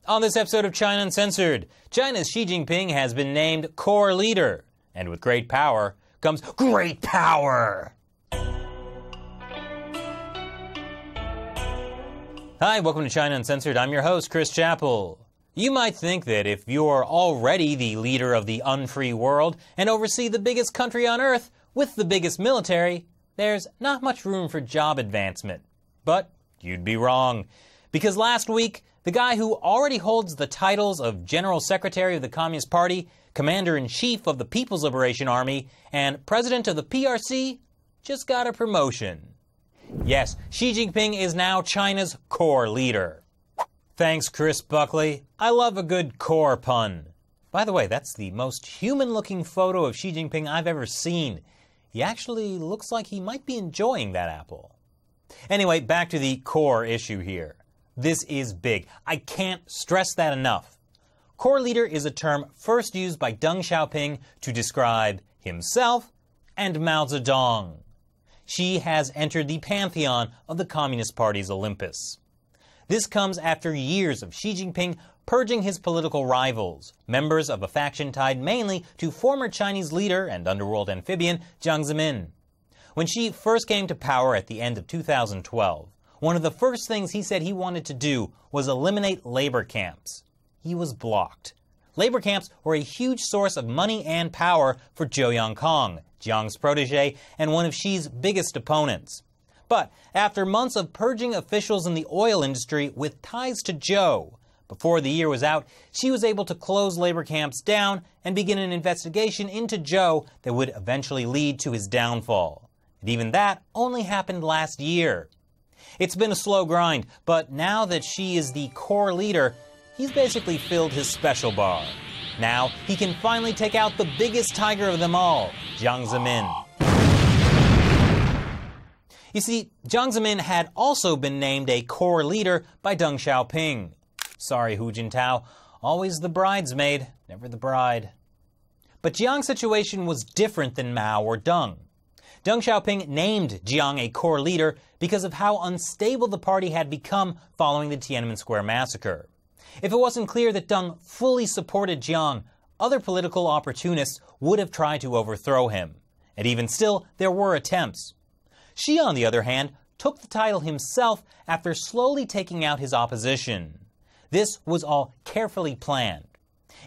On this episode of China Uncensored, China's Xi Jinping has been named core leader. And with great power comes great power! Hi, welcome to China Uncensored. I'm your host, Chris Chappell. You might think that if you're already the leader of the unfree world and oversee the biggest country on earth with the biggest military, there's not much room for job advancement. But you'd be wrong. Because last week, the guy who already holds the titles of General Secretary of the Communist Party, Commander-in-Chief of the People's Liberation Army, and President of the PRC just got a promotion. Yes, Xi Jinping is now China's core leader. Thanks, Chris Buckley. I love a good core pun. By the way, that's the most human-looking photo of Xi Jinping I've ever seen. He actually looks like he might be enjoying that apple. Anyway, back to the core issue here. This is big. I can't stress that enough. Core leader is a term first used by Deng Xiaoping to describe himself and Mao Zedong. Xi has entered the pantheon of the Communist Party's Olympus. This comes after years of Xi Jinping purging his political rivals, members of a faction tied mainly to former Chinese leader and underworld amphibian Jiang Zemin. When Xi first came to power at the end of 2012, one of the first things he said he wanted to do was eliminate labor camps. He was blocked. Labor camps were a huge source of money and power for Zhou Yongkang, Jiang's protege and one of Xi's biggest opponents. But after months of purging officials in the oil industry with ties to Zhou, before the year was out, Xi was able to close labor camps down and begin an investigation into Zhou that would eventually lead to his downfall. And even that only happened last year. It's been a slow grind, but now that Xi is the core leader, he's basically filled his special bar. Now he can finally take out the biggest tiger of them all, Jiang Zemin. You see, Jiang Zemin had also been named a core leader by Deng Xiaoping. Sorry, Hu Jintao, always the bridesmaid, never the bride. But Jiang's situation was different than Mao or Deng. Deng Xiaoping named Jiang a core leader because of how unstable the party had become following the Tiananmen Square massacre. If it wasn't clear that Deng fully supported Jiang, other political opportunists would have tried to overthrow him. And even still, there were attempts. Xi, on the other hand, took the title himself after slowly taking out his opposition. This was all carefully planned.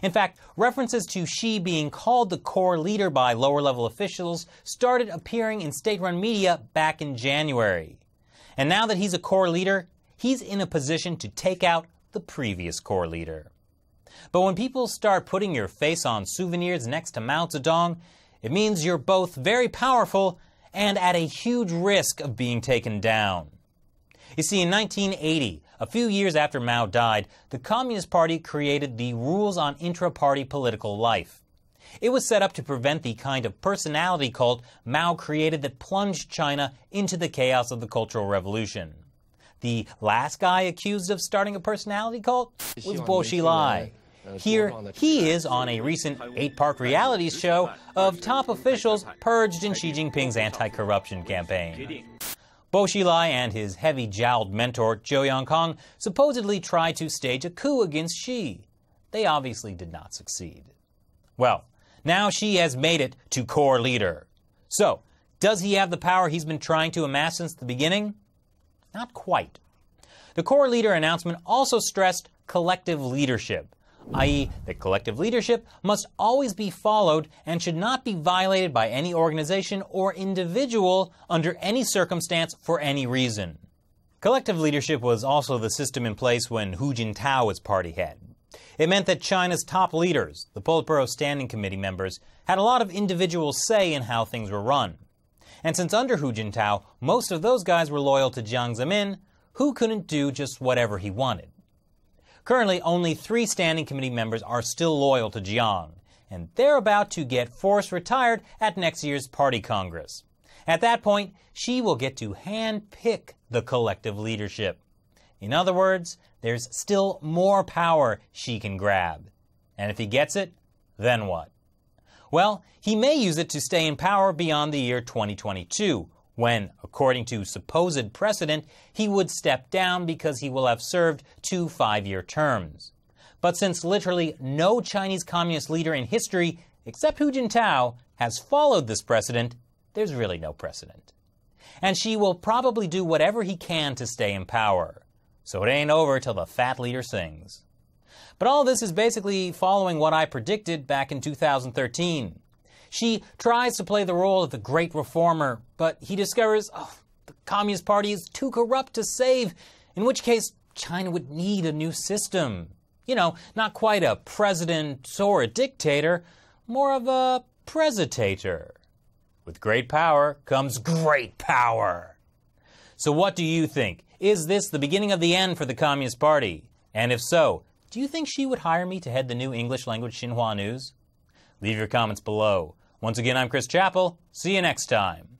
In fact, references to Xi being called the core leader by lower-level officials started appearing in state-run media back in January. And now that he's a core leader, he's in a position to take out the previous core leader. But when people start putting your face on souvenirs next to Mao Zedong, it means you're both very powerful and at a huge risk of being taken down. You see, in 1980, a few years after Mao died, the Communist Party created the Rules on Intra-Party Political Life. It was set up to prevent the kind of personality cult Mao created that plunged China into the chaos of the Cultural Revolution. The last guy accused of starting a personality cult was Bo Xilai. Here he is on a recent 8-part reality show of top officials purged in Xi Jinping's anti-corruption campaign. Bo Xilai and his heavy-jowled mentor, Zhou Yongkang, supposedly tried to stage a coup against Xi. They obviously did not succeed. Well, now Xi has made it to core leader. So, does he have the power he's been trying to amass since the beginning? Not quite. The core leader announcement also stressed collective leadership, i.e., that collective leadership must always be followed and should not be violated by any organization or individual under any circumstance for any reason. Collective leadership was also the system in place when Hu Jintao was party head. It meant that China's top leaders, the Politburo Standing Committee members, had a lot of individual say in how things were run. And since under Hu Jintao, most of those guys were loyal to Jiang Zemin, Hu couldn't do just whatever he wanted. Currently, only 3 Standing Committee members are still loyal to Jiang, and they're about to get forced retired at next year's Party Congress. At that point, Xi will get to hand-pick the collective leadership. In other words, there's still more power Xi can grab. And if he gets it, then what? Well, he may use it to stay in power beyond the year 2022, when, according to supposed precedent, he would step down because he will have served 2 5-year terms. But since literally no Chinese communist leader in history, except Hu Jintao, has followed this precedent, there's really no precedent. And Xi will probably do whatever he can to stay in power. So it ain't over till the fat leader sings. But all this is basically following what I predicted back in 2013. Xi tries to play the role of the great reformer, but he discovers, the Communist Party is too corrupt to save, in which case China would need a new system. You know, not quite a president or a dictator, more of a presitator. With great power comes great power. So what do you think? Is this the beginning of the end for the Communist Party? And if so, do you think Xi would hire me to head the new English language Xinhua News? Leave your comments below. Once again, I'm Chris Chappell. See you next time.